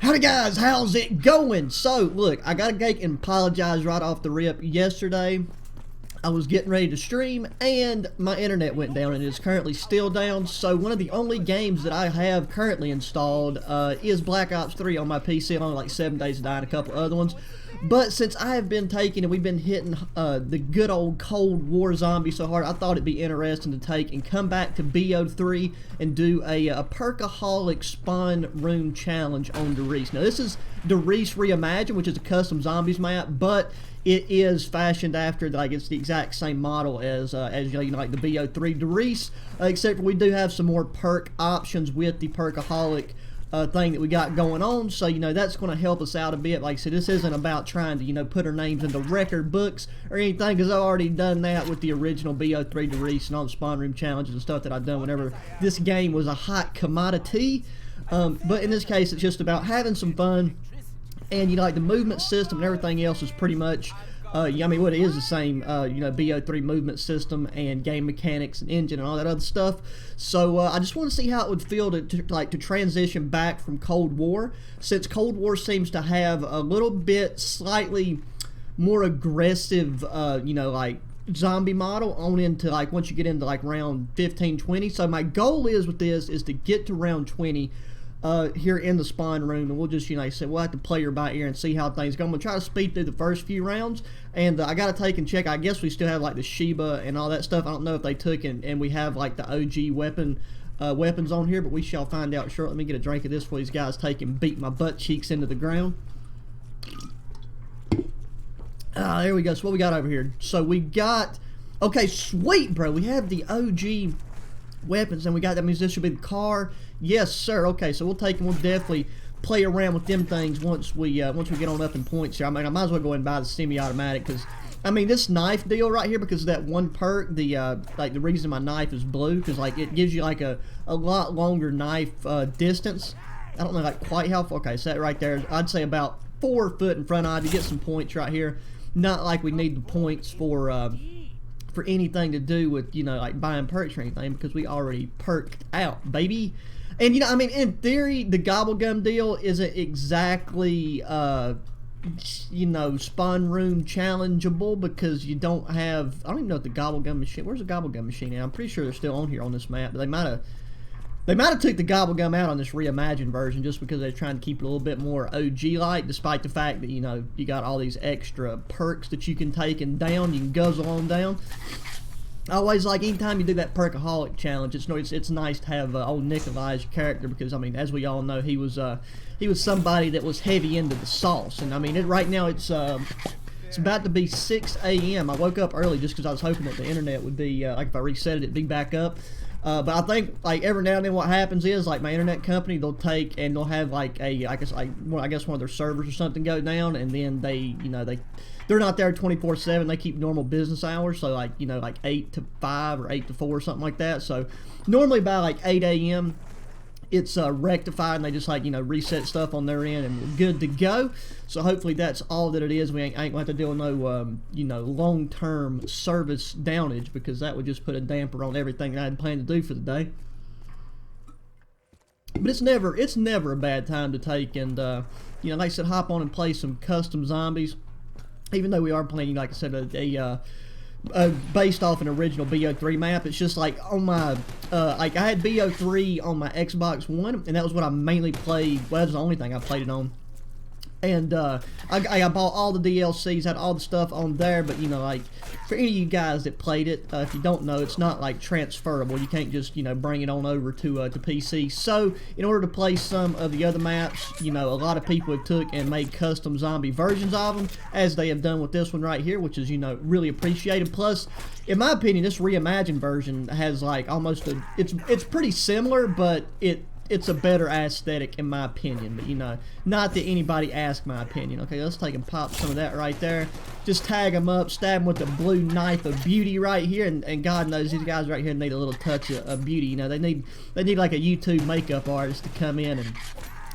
Howdy guys, how's it going? So look, I gotta go and apologize right off the rip. Yesterday I was getting ready to stream and my internet went down and it's currently still down. So one of the only games that I have currently installed is Black Ops 3 on my PC. Only like 7 days to die and a couple other ones. But since I have been taking and we've been hitting the good old Cold War zombie so hard, I thought it'd be interesting to take and come back to BO3 and do a Perkaholic Spawn Room Challenge on the Riese. Now this is the Riese Reimagined, which is a custom zombies map, but it is fashioned after, like, it's the exact same model as you know, like the BO3 the Riese, except for we do have some more perk options with the Perkaholic thing that we got going on. So, you know, that's going to help us out a bit. Like I said, this isn't about trying to, you know, put our names into record books or anything, because I've already done that with the original BO3 the Riese and all the spawn room challenges and stuff that I've done whenever this game was a hot commodity. But in this case, it's just about having some fun. And, you know, like the movement system and everything else is pretty much, I mean, what it is the same, you know, BO3 movement system and game mechanics and engine and all that other stuff. So I just want to see how it would feel to transition back from Cold War, since Cold War seems to have a little bit slightly more aggressive, you know, like zombie model on into, like, once you get into like round 15, 20. So my goal is with this is to get to round 20 here in the spawn room, and we'll just, you know, say we'll have to play her by ear and see how things go. I'm gonna try to speed through the first few rounds, and I gotta take and check. I guess we still have like the Sheba and all that stuff. I don't know if they took and we have like the OG weapons on here, but we shall find out shortly. Let me get a drink of this before these guys take and beat my butt cheeks into the ground. There we go. So what we got over here? So we got, okay, sweet, bro. We have the OG weapons, and we got, that means this should be the car. Yes, sir. Okay, so we'll take and we'll definitely play around with them things once we get on up in points here. I mean, I might as well go ahead and buy the semi-automatic, because I mean, this knife deal right here, because of that one perk, the like the reason my knife is blue, because like it gives you like a lot longer knife distance. I don't know like quite how far. Okay, so that right there, I'd say about 4 foot in front of you, get some points right here. Not like we need the points for anything to do with, you know, like buying perks or anything, because we already perked out, baby. And, you know, I mean, in theory, the gobblegum deal isn't exactly, you know, spawn room challengeable, because you don't have, I don't even know if the gobblegum machine, where's the gobblegum machine at? I'm pretty sure they're still on here on this map, but they might have took the gobblegum out on this reimagined version just because they're trying to keep it a little bit more OG-like, despite the fact that, you know, you got all these extra perks that you can take and down, you can guzzle on down. I always like, anytime you do that Perkaholic challenge, it's nice to have old Nikolai as your character, because, I mean, as we all know, he was somebody that was heavy into the sauce. And I mean, right now it's about to be 6 a.m. I woke up early just because I was hoping that the internet would be, like if I reset it, it'd be back up. But I think, like, every now and then what happens is, like, my internet company, they'll take and they'll have like I guess one of their servers or something go down, and then they, you know, they're not there 24/7. They keep normal business hours, so like, you know, like 8 to 5 or 8 to 4 or something like that. So normally by like 8 a.m. it's rectified, and they just, like, you know, reset stuff on their end, and we're good to go. So hopefully that's all that it is. We ain't gonna have to deal with no you know, long-term service downage, because that would just put a damper on everything that I had planned to do for the day. But it's never a bad time to take and you know, like I said, hop on and play some custom zombies. Even though we are playing, like I said, based off an original BO3 map, it's just like on my, like I had BO3 on my Xbox One, and that was what I mainly played. Well, that was the only thing I played it on. And I bought all the DLCs, had all the stuff on there, but, you know, like, for any of you guys that played it, if you don't know, it's not like transferable. You can't just, you know, bring it on over to PC. So in order to play some of the other maps, you know, a lot of people have took and made custom zombie versions of them, as they have done with this one right here, which is, you know, really appreciated. Plus, in my opinion, this reimagined version has like almost a, it's pretty similar, but it's a better aesthetic in my opinion. But, you know, not that anybody asked my opinion. Okay, let's take and pop some of that right there. Just tag them up, stab them with the blue knife of beauty right here, and God knows these guys right here need a little touch of beauty. You know, they need like a YouTube makeup artist to come in and,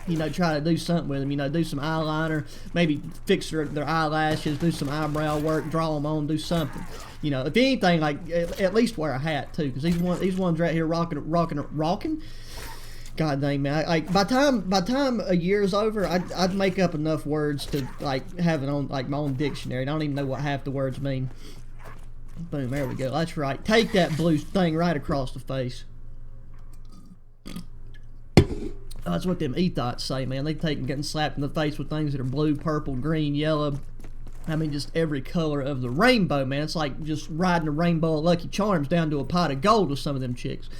you know, try to do something with them. You know, do some eyeliner, maybe fix their eyelashes, do some eyebrow work, draw them on, do something. You know, if anything, like at least wear a hat too, because these ones right here rocking. God dang, man. By time a year is over, I'd make up enough words to like have it on like my own dictionary. And I don't even know what half the words mean. Boom, there we go. That's right. Take that blue thing right across the face. That's what them e-thoughts say, man. They take and getting slapped in the face with things that are blue, purple, green, yellow. I mean, just every color of the rainbow, man. It's like just riding a rainbow of Lucky Charms down to a pot of gold with some of them chicks.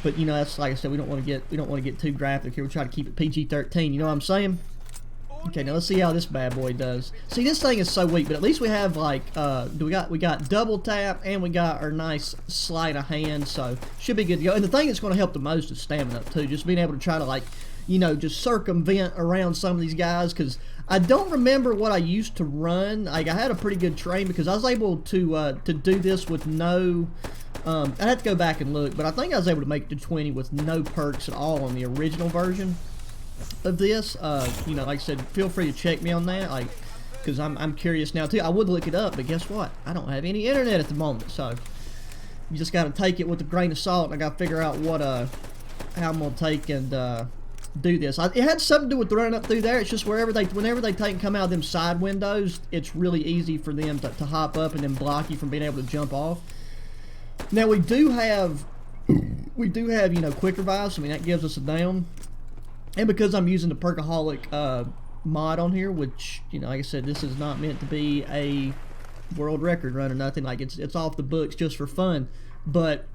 But you know, that's like I said, we don't want to get too graphic here. We try to keep it PG-13. You know what I'm saying? Okay, now let's see how this bad boy does. See, this thing is so weak, but at least we have like we got double tap and we got our nice sleight of hand, so should be good to go. And the thing that's going to help the most is stamina too. Just being able to try to like, you know, just circumvent around some of these guys, because I don't remember what I used to run. Like I had a pretty good train because I was able to do this with no. I'd have to go back and look, but I think I was able to make it to 20 with no perks at all on the original version of this. You know, like I said, feel free to check me on that, like, because I'm curious now too. I would look it up, but guess what? I don't have any internet at the moment, so you just got to take it with a grain of salt. And I got to figure out what how I'm gonna take and do this. It had something to do with running up through there. It's just whenever they take and come out of them side windows, it's really easy for them to hop up and then block you from being able to jump off. Now we do have you know, quick revives. I mean, that gives us a down. And because I'm using the Perkaholic mod on here, which, you know, like I said, this is not meant to be a world record run or nothing. Like, it's off the books just for fun. But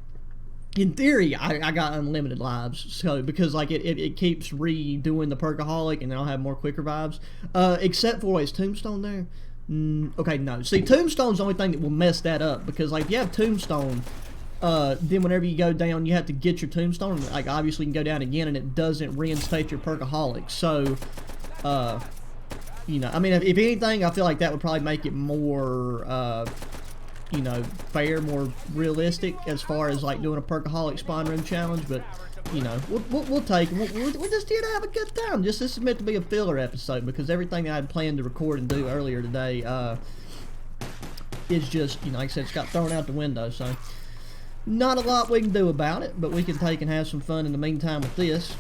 in theory, I got unlimited lives. So, because, like, it keeps redoing the Perkaholic, and then I'll have more quick revives. Except for, is Tombstone there? Okay, no. See, Tombstone's the only thing that will mess that up. Because, like, if you have Tombstone, then whenever you go down, you have to get your Tombstone. Like, obviously you can go down again and it doesn't reinstate your Perkaholic. So, you know, I mean, if anything, I feel like that would probably make it more, you know, fair, more realistic as far as like doing a Perkaholic spawn room challenge. But, you know, we'll take it. We're just here to have a good time. This is meant to be a filler episode, because everything that I had planned to record and do earlier today, is just, you know, like I said, it's got thrown out the window. So, not a lot we can do about it, but we can take and have some fun in the meantime with this.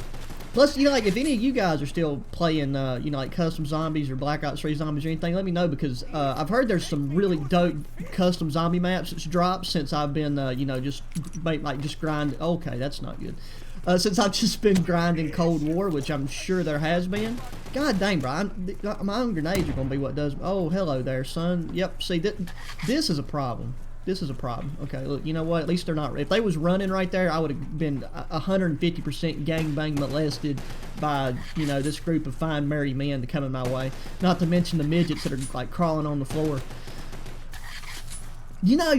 Plus, you know, like, if any of you guys are still playing, you know, like custom zombies or Black Ops 3 zombies or anything, let me know, because I've heard there's some really dope custom zombie maps that's dropped since I've been, you know, just grind. Okay, that's not good. Since I've just been grinding Cold War, which I'm sure there has been. God dang, bro, my own grenades are going to be what does. Oh, hello there, son. Yep, see, this is a problem. This is a problem. Okay, look, you know what? At least they're not. If they was running right there, I would have been 150% gangbang molested by, you know, this group of fine, merry men to come in my way. Not to mention the midgets that are, like, crawling on the floor. You know,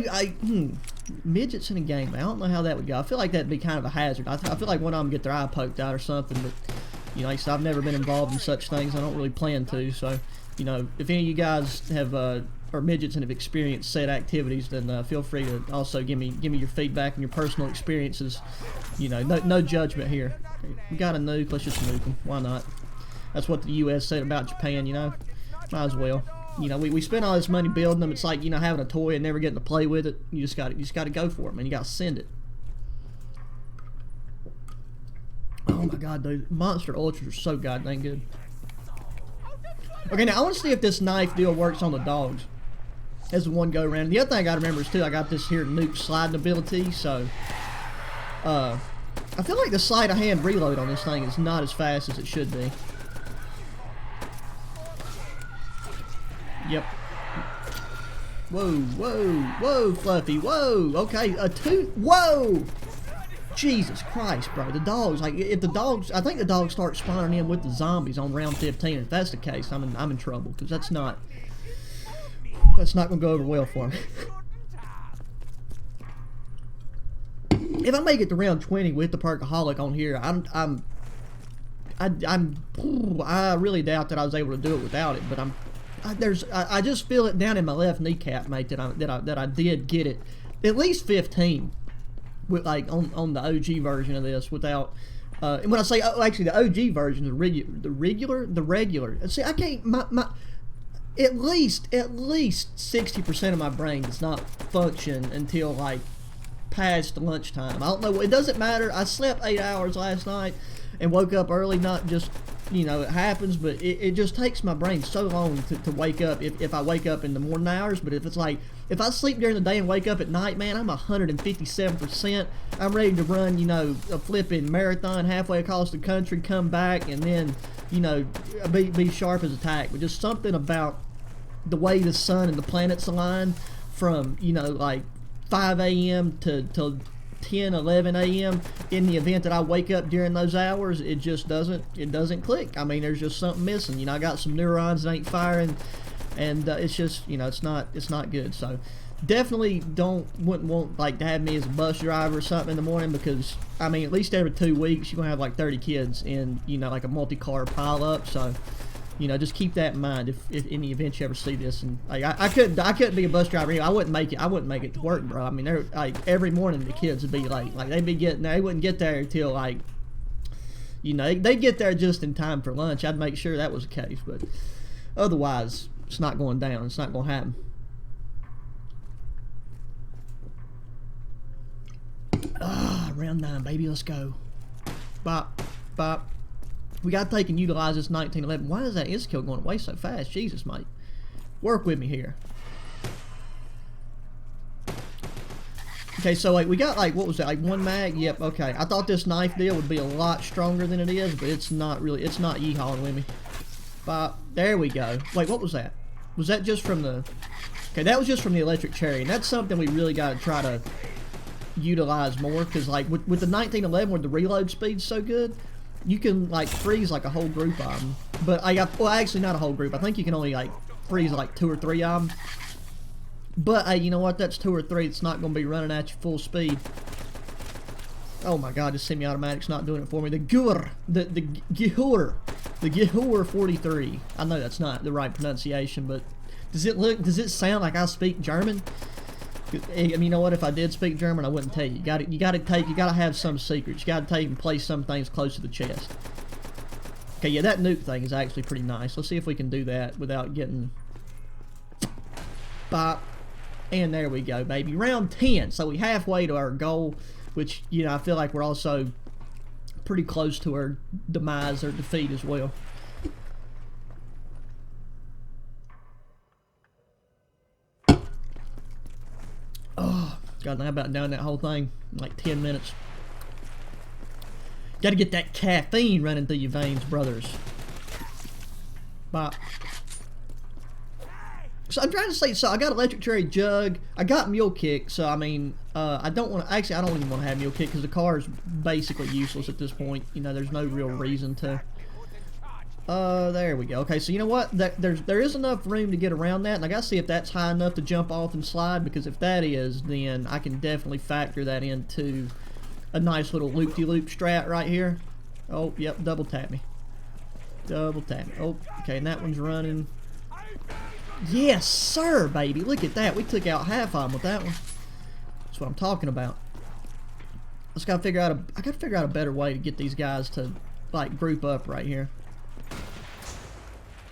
midgets in a game, I don't know how that would go. I feel like that'd be kind of a hazard. I feel like one of them get their eye poked out or something, but, you know, like I said, I've never been involved in such things. I don't really plan to, so, you know, if any of you guys have, or midgets and have experienced said activities, then feel free to also give me your feedback and your personal experiences. You know, no judgment here. We got a nuke, let's just nuke them. Why not? That's what the U.S. said about Japan, you know. Might as well. You know, we spend all this money building them. It's like, you know, having a toy and never getting to play with it. You just got to go for it, man. You got to send it. Oh my God, dude, Monster Ultras are so goddamn good. Okay, now I want to see if this knife deal works on the dogs as the one go around. The other thing I gotta remember is too, I got this here nuke sliding ability, so I feel like the sleight of hand reload on this thing is not as fast as it should be. Yep. Whoa, Fluffy, whoa, okay, whoa! Jesus Christ, bro, the dogs, like, if the dogs, I think the dogs start spawning in with the zombies on round 15, if that's the case, I'm in trouble, because that's not going to go over well for me. If I make it to round 20 with the Perkaholic on here, I really doubt that I was able to do it without it, but I just feel it down in my left kneecap, mate, that I did get it at least 15 with, like, on the OG version of this without. And when I say, oh, actually, the OG version, the regular. See, I can't. My at least 60% of my brain does not function until, like, past lunchtime. I don't know. It doesn't matter. I slept 8 hours last night. and woke up early. Not just, you know, it happens, but it just takes my brain so long to wake up if I wake up in the morning hours. But if it's like, if I sleep during the day and wake up at night, man, I'm 157%. I'm ready to run, you know, a flipping marathon halfway across the country, come back, and then, you know, be sharp as a tack. But just something about the way the sun and the planets align from, you know, like 5 a.m. to 10, 11 a.m. in the event that I wake up during those hours, it just doesn't click. I mean, there's just something missing. You know, I got some neurons that ain't firing, and it's just, you know, it's not good. So definitely wouldn't want like to have me as a bus driver or something in the morning, because I mean, at least every 2 weeks you're gonna have like 30 kids in, you know, like a multi-car pile up. So, you know, just keep that in mind if in the event you ever see this. And like, I couldn't be a bus driver here. I wouldn't make it to work, bro. I mean, they're like every morning the kids would be late. Like they wouldn't get there until like, you know, they'd get there just in time for lunch. I'd make sure that was the case, but otherwise it's not going down. It's not going to happen. Round 9, baby. Let's go. Bop, bop. We got to take and utilize this 1911. Why is that insta-kill going away so fast? Jesus, mate. Work with me here. Okay, so like we got like, what was that? Like 1 mag? Yep, okay. I thought this knife deal would be a lot stronger than it is, but it's not really. It's not yeehawing with me. Bop. There we go. Wait, what was that? Was that just from the... Okay, that was just from the electric cherry, and that's something we really got to try to utilize more, because like with the 1911, where the reload speed's so good, you can like freeze like a whole group of them. But well, actually not a whole group. I think you can only like freeze like 2 or 3 of them. But hey, you know what? That's 2 or 3. It's not going to be running at you full speed. Oh my God, this semi-automatic's not doing it for me. The Gehur 43. I know that's not the right pronunciation, but does it sound like I speak German? I mean, you know what? If I did speak German, I wouldn't tell you. You got to have some secrets. You got to take and place some things close to the chest. Okay, yeah, that nuke thing is actually pretty nice. Let's see if we can do that without getting bop. And there we go, baby. Round 10. So we halfway to our goal, which, you know, I feel like we're also pretty close to our demise or defeat as well. Oh, God, how about down that whole thing in like 10 minutes? Got to get that caffeine running through your veins, brothers. Bop. So I'm trying to say, so I got electric cherry jug, I got mule kick, so I mean, I don't want to, actually I don't even want to have mule kick because the car is basically useless at this point. You know, there's no real reason to. There we go. Okay, so you know what, there is enough room to get around that, and I gotta see if that's high enough to jump off and slide, because if that is, then I can definitely factor that into a nice little loop-de-loop strat right here. Oh, yep, double tap me. Double tap me. Oh, okay, and that one's running. Yes, sir, baby. Look at that. We took out half of them with that one. That's what I'm talking about. I gotta figure out a better way to get these guys to like group up right here.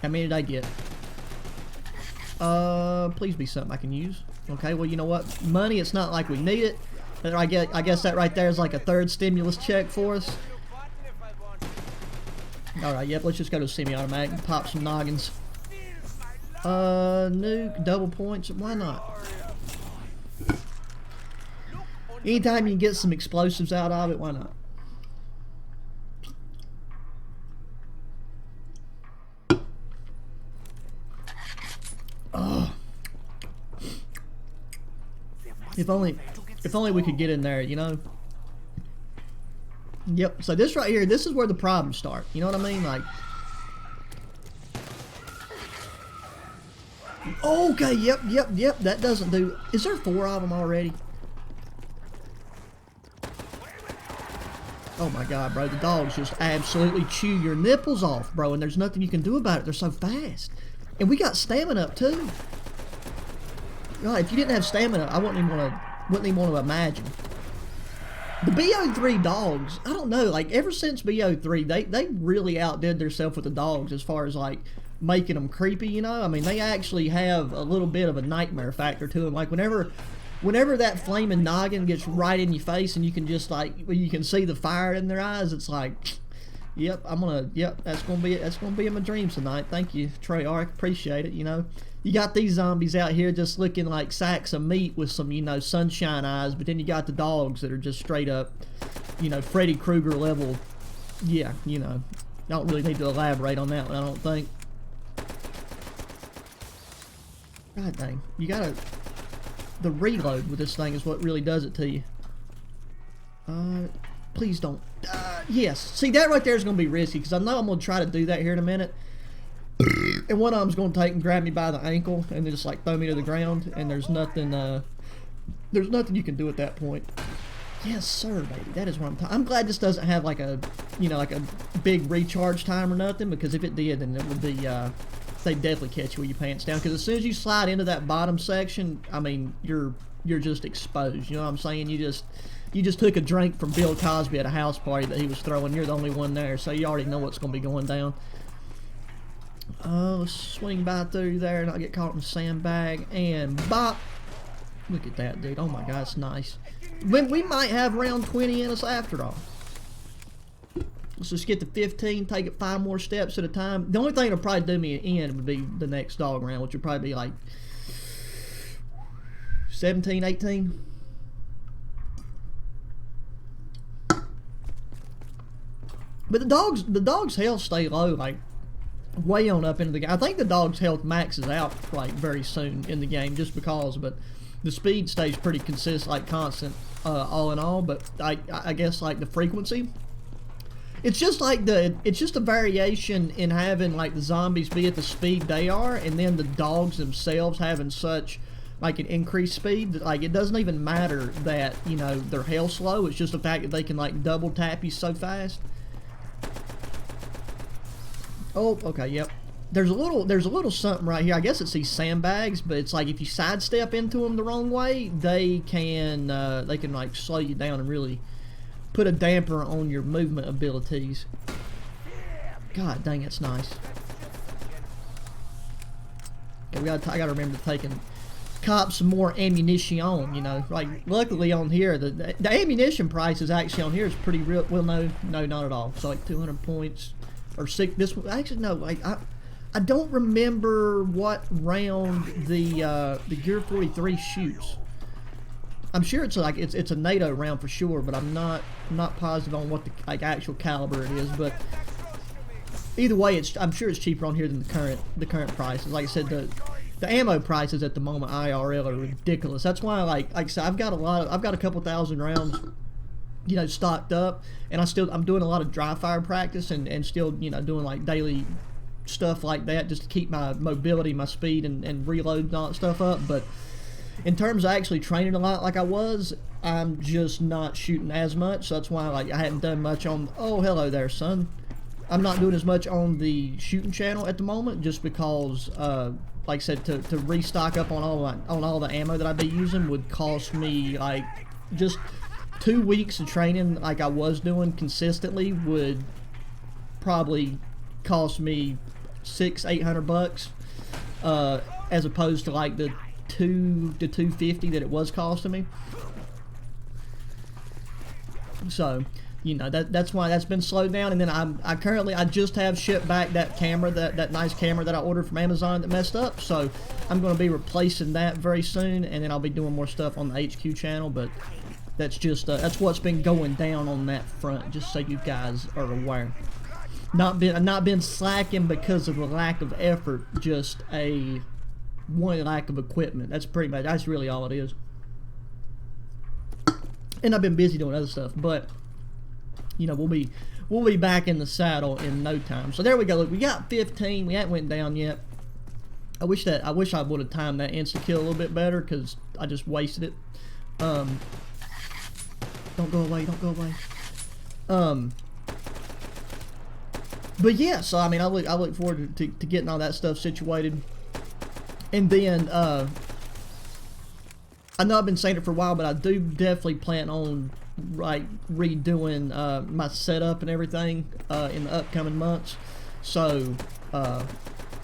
How many did I get? Please be something I can use. Okay, well, you know what? Money, it's not like we need it. But I guess that right there is like a third stimulus check for us. Alright, yep, let's just go to semi-automatic and pop some noggins. Nuke, double points, why not? Anytime you can get some explosives out of it, why not? Oh. If only we could get in there, you know? Yep, so this right here, this is where the problems start. You know what I mean? Like, okay, yep, that doesn't do. Is there 4 of them already? Oh my God, bro, the dogs just absolutely chew your nipples off, bro, and there's nothing you can do about it. They're so fast. And we got stamina up too. God, if you didn't have stamina, I wouldn't even want to imagine. The BO3 dogs, I don't know, like ever since BO3, they really outdid themselves with the dogs as far as like making them creepy, you know? I mean, they actually have a little bit of a nightmare factor to them. Like whenever that flaming noggin gets right in your face and you can just like, you can see the fire in their eyes, it's like, Yep, I'm gonna. Yep, that's gonna be it. That's gonna be in my dreams tonight. Thank you, Treyarch. Appreciate it. You know, you got these zombies out here just looking like sacks of meat with some, you know, sunshine eyes, but then you got the dogs that are just straight up, you know, Freddy Krueger level. Yeah, you know, I don't really need to elaborate on that one, I don't think. God dang, you gotta. The reload with this thing is what really does it to you. Please don't. Yes. See, that right there is going to be risky because I know I'm going to try to do that here in a minute. And one of them's going to take and grab me by the ankle and then just like throw me to the ground. And there's nothing you can do at that point. Yes, sir, baby. That is what I'm glad this doesn't have like a, you know, like a big recharge time or nothing, because if it did, then it would be, they'd definitely catch you with your pants down. Because as soon as you slide into that bottom section, I mean, you're just exposed. You know what I'm saying? You just took a drink from Bill Cosby at a house party that he was throwing. You're the only one there, so you already know what's going to be going down. Let's swing by through there and not get caught in the sandbag. And bop! Look at that, dude. Oh my God, it's nice. We might have round 20 in us after all. Let's just get to 15, take it 5 more steps at a time. The only thing that'll probably do me in would be the next dog round, which would probably be like 17, 18. But the dog's health stay low, like way on up into the game. I think the dog's health maxes out like very soon in the game, just because. But the speed stays pretty consistent, like constant, all in all. But I guess like the frequency, it's just a variation in having like the zombies be at the speed they are, and then the dogs themselves having such like an increased speed that like it doesn't even matter that, you know, their health's low. It's just the fact that they can like double tap you so fast. Oh, okay, yep. There's a little something right here. I guess it's these sandbags, but it's like if you sidestep into them the wrong way, they can like slow you down and really put a damper on your movement abilities. God dang, it's nice. Okay, I gotta remember to take and cop some more ammunition, you know. Like, luckily on here, the ammunition price is actually on here is pretty real. Well, no, not at all. So like 200 points. Or 6, this one, actually no, like, I don't remember what round the Gear 43 shoots. I'm sure it's like it's a NATO round for sure, but I'm not positive on what the like actual caliber it is. But either way, I'm sure it's cheaper on here than the current prices. Like I said, the ammo prices at the moment IRL are ridiculous. That's why like I said, I've got a couple thousand rounds, you know, stocked up, and I'm doing a lot of dry fire practice and still, you know, doing like daily stuff like that just to keep my mobility, my speed, and reload and all that stuff up. But in terms of actually training a lot like I was, I'm just not shooting as much, so that's why like I hadn't done much on. Oh, hello there, son. I'm not doing as much on the shooting channel at the moment, just because like I said, to restock up on all the ammo that I'd be using would cost me like just 2 weeks of training like I was doing consistently would probably cost me $600-800 as opposed to like the $200 to $250 that it was costing me. So, you know, that's why that's been slowed down. And then I just have shipped back that camera, that nice camera that I ordered from Amazon that messed up. So I'm going to be replacing that very soon, and then I'll be doing more stuff on the HQ channel. But that's just that's what's been going down on that front, just so you guys are aware. Not been slacking because of a lack of effort, just one lack of equipment. That's really all it is. And I've been busy doing other stuff, but you know, we'll be back in the saddle in no time. So there we go. Look, we got 15. We haven't went down yet. I wish I would have timed that insta kill a little bit better, because I just wasted it. Don't go away, don't go away. But yeah, so I mean, I look forward to getting all that stuff situated. And then I know I've been saying it for a while, but I do definitely plan on redoing my setup and everything in the upcoming months. So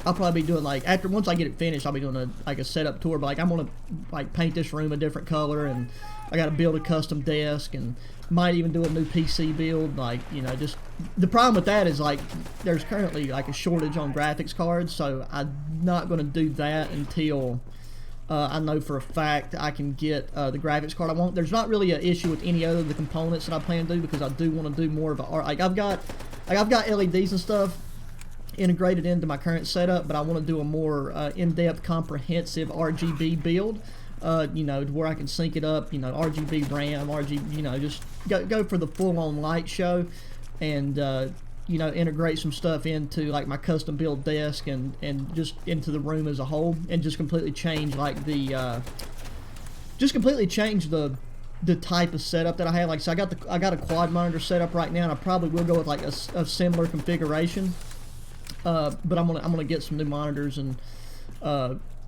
I'll probably be doing like once I get it finished, I'll be doing a setup tour. But like I'm gonna like paint this room a different color, and I got to build a custom desk, and might even do a new PC build. Like, you know, just the problem with that is like there's currently like a shortage on graphics cards, so I'm not gonna do that until I know for a fact I can get the graphics card I want. There's not really an issue with any other of the components that I plan to do, because I do want to do more of a art. Like I've got LEDs and stuff integrated into my current setup, but I want to do a more in-depth, comprehensive RGB build. You know, to where I can sync it up. You know, RGB RAM, RGB. You know, just go for the full-on light show, and you know, integrate some stuff into like my custom build desk and just into the room as a whole, and just completely change like the type of setup that I have. Like, so I got a quad monitor set up right now, and I probably will go with like a similar configuration. But I'm gonna get some new monitors, and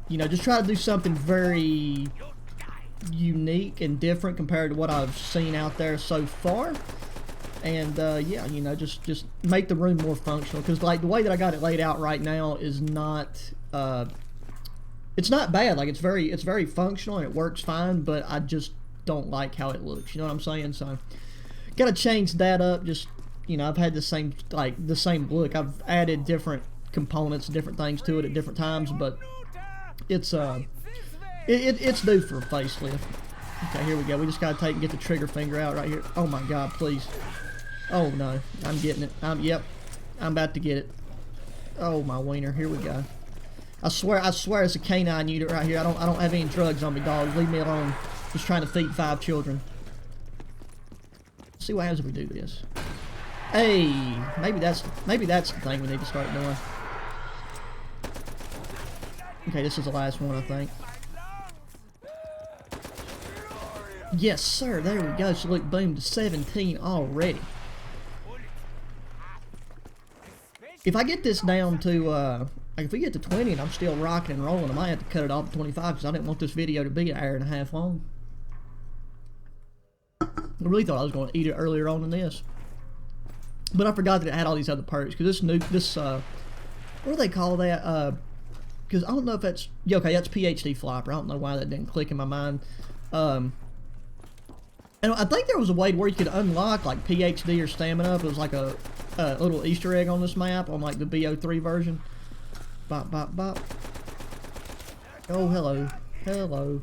you know, just try to do something very unique and different compared to what I've seen out there so far. And yeah, you know, just make the room more functional, because like the way that I got it laid out right now is not it's not bad. Like it's very functional and it works fine, but I just don't like how it looks, you know what I'm saying? So gotta change that up. Just, you know, I've had the same look. I've added different components, different things to it at different times, but it's it's due for a facelift. Okay, here we go. We just gotta get the trigger finger out right here. Oh my God, please. Oh no, I'm getting it. Yep, I'm about to get it. Oh my wiener, here we go. I swear it's a canine unit right here. I don't have any drugs on me, dog. Leave me alone. Just trying to feed 5 children. Let's see what happens if we do this. Hey, maybe that's the thing we need to start doing. Okay, this is the last one, I think. Yes, sir. There we go. So look, boom, to 17 already. If I get this down to, like if we get to 20 and I'm still rocking and rolling, I might have to cut it off to 25, because I didn't want this video to be an hour and a half long. I really thought I was going to eat it earlier on than this. But I forgot that it had all these other perks, because what do they call that? Because I don't know if that's, yeah, okay, that's PhD flopper. I don't know why that didn't click in my mind. And I think there was a way where you could unlock like PhD or stamina. It was like a little Easter egg on this map on like the BO3 version. Bop, bop, bop. Oh, hello. Hello.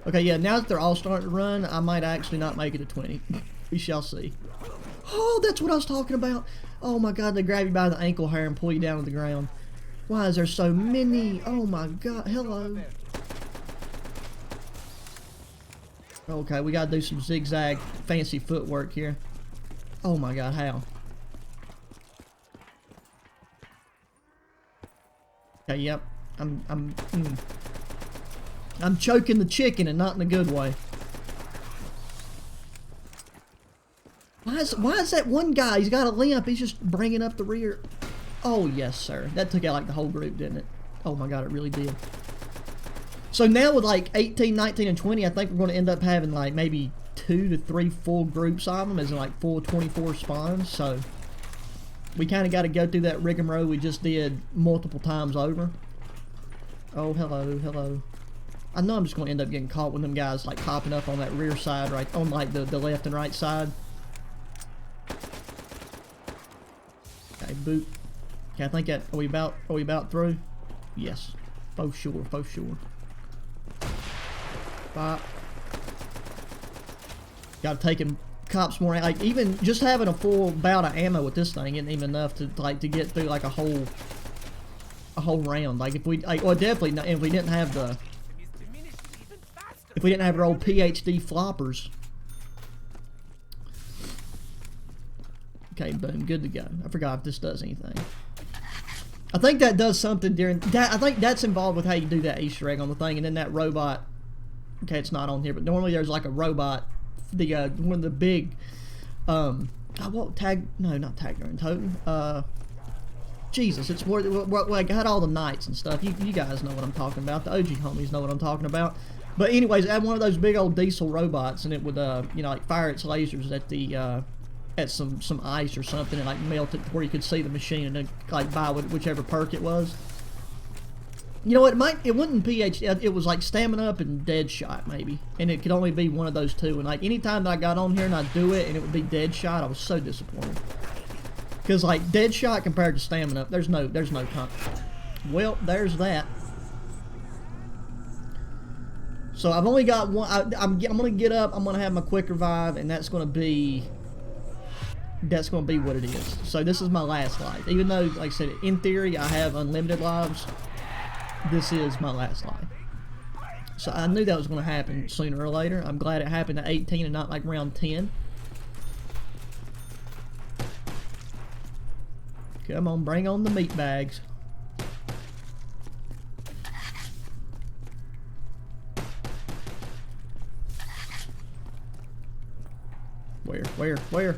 Okay, yeah, now that they're all starting to run, I might actually not make it to 20. We shall see. Oh, that's what I was talking about. Oh my God, they grab you by the ankle hair and pull you down to the ground. Why is there so many? Oh my God, hello. Okay, we gotta do some zigzag fancy footwork here. Oh my God, how? Okay, yep. I'm choking the chicken, and not in a good way. Why is that one guy? He's got a limp. He's just bringing up the rear. Oh yes, sir. That took out like the whole group, didn't it? Oh my God, it really did. So now with like 18, 19, and 20, I think we're going to end up having like maybe 2 to 3 full groups of them, as in like full 24 spawns. So we kind of got to go through that rigmarole we just did multiple times over. Oh, hello, hello. I know I'm just going to end up getting caught with them guys like popping up on that rear side, right on like the left and right side. Okay, boot. Okay, I think that, are we about through? Yes, for sure, for sure. Bop. Got to take him cops more, like even just having a full bout of ammo with this thing isn't even enough to like to get through like a whole round. Like if we like, well, definitely not, if we didn't have our old PhD floppers. Okay, boom, good to go. I forgot if this does anything. I think that does something during that. I think that's involved with how you do that Easter egg on the thing, and then that robot. Okay, it's not on here, but normally there's like a robot. The one of the big, what tag? No, not tag totem. Jesus, it's where I got all the knights and stuff. You guys know what I'm talking about. The OG homies know what I'm talking about. But anyways, I had one of those big old diesel robots, and it would you know, like fire its lasers at at some ice or something and like melt it to where you could see the machine and then like buy whichever perk it was. You know, it wouldn't pH, it was like Stamina Up and Dead Shot maybe, and it could only be one of those two. And like anytime that I got on here and I'd do it and it would be Dead Shot, I was so disappointed. Because like Dead Shot compared to Stamina Up, there's no comp. Well, there's that. So I've only got one. I'm gonna get up. I'm gonna have my quick revive, and that's gonna be what it is. So this is my last life. Even though, like I said, in theory I have unlimited lives, this is my last life. So I knew that was gonna happen sooner or later. I'm glad it happened at 18 and not like round 10. Come on, bring on the meat bags. Where?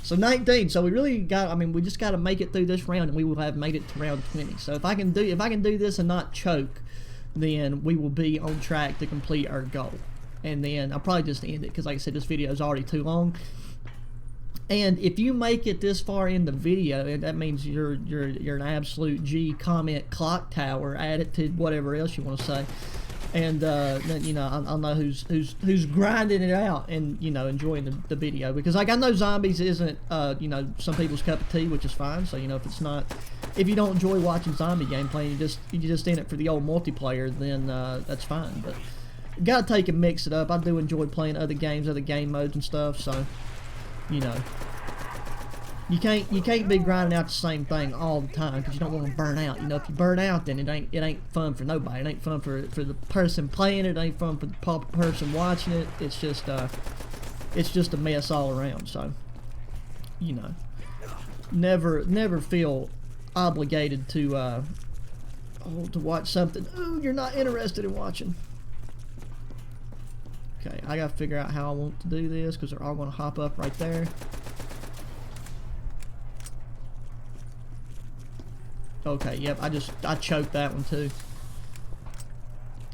So 19. So we really got. I mean, we just got to make it through this round, and we will have made it to round 20. So if I can do this and not choke, then we will be on track to complete our goal. And then I'll probably just end it because, like I said, this video is already too long. And if you make it this far in the video, and that means you're an absolute G. Comment clock tower. Add it to whatever else you want to say. And then, you know, I'll know who's grinding it out and, you know, enjoying the video. Because like I know zombies isn't you know, some people's cup of tea, which is fine. So, you know, if you don't enjoy watching zombie gameplay and you're just in it for the old multiplayer, then that's fine. But you gotta take and mix it up. I do enjoy playing other games, other game modes and stuff. So, you know, you can't be grinding out the same thing all the time because you don't want to burn out. You know, if you burn out, then it ain't fun for nobody. It ain't fun for the person playing it. It ain't fun for the person watching it. It's just a mess all around. So, you know, never feel obligated to watch something. Ooh, you're not interested in watching. Okay, I gotta figure out how I want to do this because they're all gonna hop up right there. Okay, yep, I choked that one too.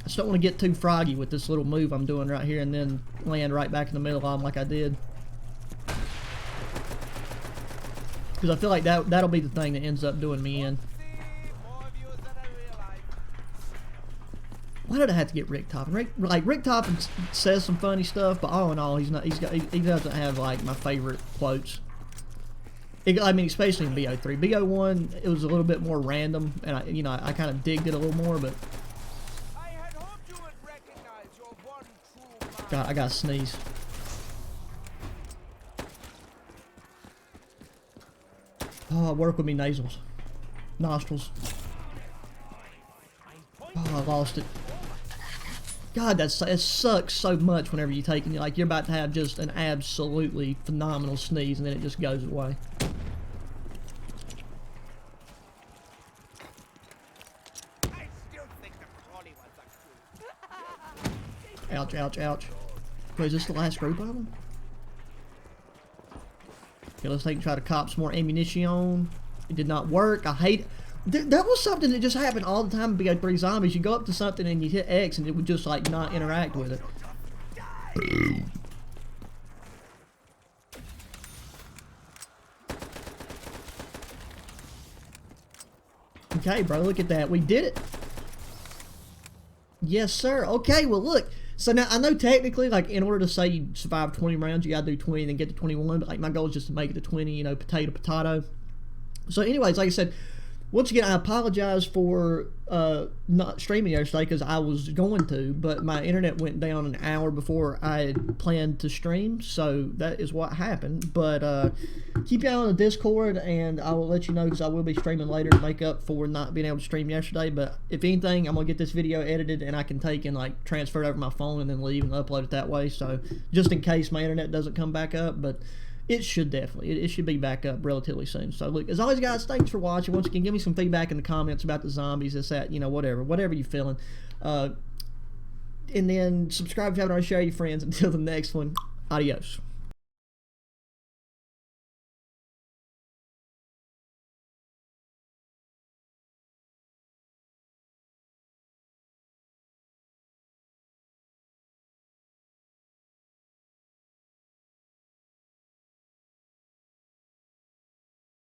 I just don't want to get too froggy with this little move I'm doing right here and then land right back in the middle of them like I did. Because I feel like that'll be the thing that ends up doing me in. Why did I have to get Rick Toppin? Rick Toppin says some funny stuff, but all in all, he doesn't have like my favorite quotes. I mean, especially in BO3. BO1, it was a little bit more random, and I kind of digged it a little more, but God, I gotta sneeze. Oh, work with me nostrils. Oh, I lost it. God, it sucks so much whenever you take it. Like you're about to have just an absolutely phenomenal sneeze, and then it just goes away. Ouch, ouch, ouch. Wait, is this the last group of them? Okay, let's try to cop some more ammunition. It did not work. I hate it. That was something that just happened all the time in BO3 Zombies. You go up to something and you hit X and it would just like not interact with it. Okay, bro, look at that. We did it. Yes, sir. Okay, well, look. So now, I know technically, like, in order to say you survive 20 rounds, you gotta do 20 and then get to 21, but, like, my goal is just to make it to 20, you know, potato. So, anyways, like I said, once again, I apologize for not streaming yesterday because I was going to, but my internet went down an hour before I had planned to stream, so that is what happened. But keep your eye on the Discord, and I will let you know because I will be streaming later to make up for not being able to stream yesterday. But if anything, I'm going to get this video edited, and I can take and like transfer it over my phone and then leave and upload it that way. So just in case my internet doesn't come back up, but it should definitely. It should be back up relatively soon. So, look, as always, guys, thanks for watching. Once again, give me some feedback in the comments about the zombies, this, that, you know, whatever you're feeling. And then subscribe if you haven't already, share with your friends. Until the next one, adios.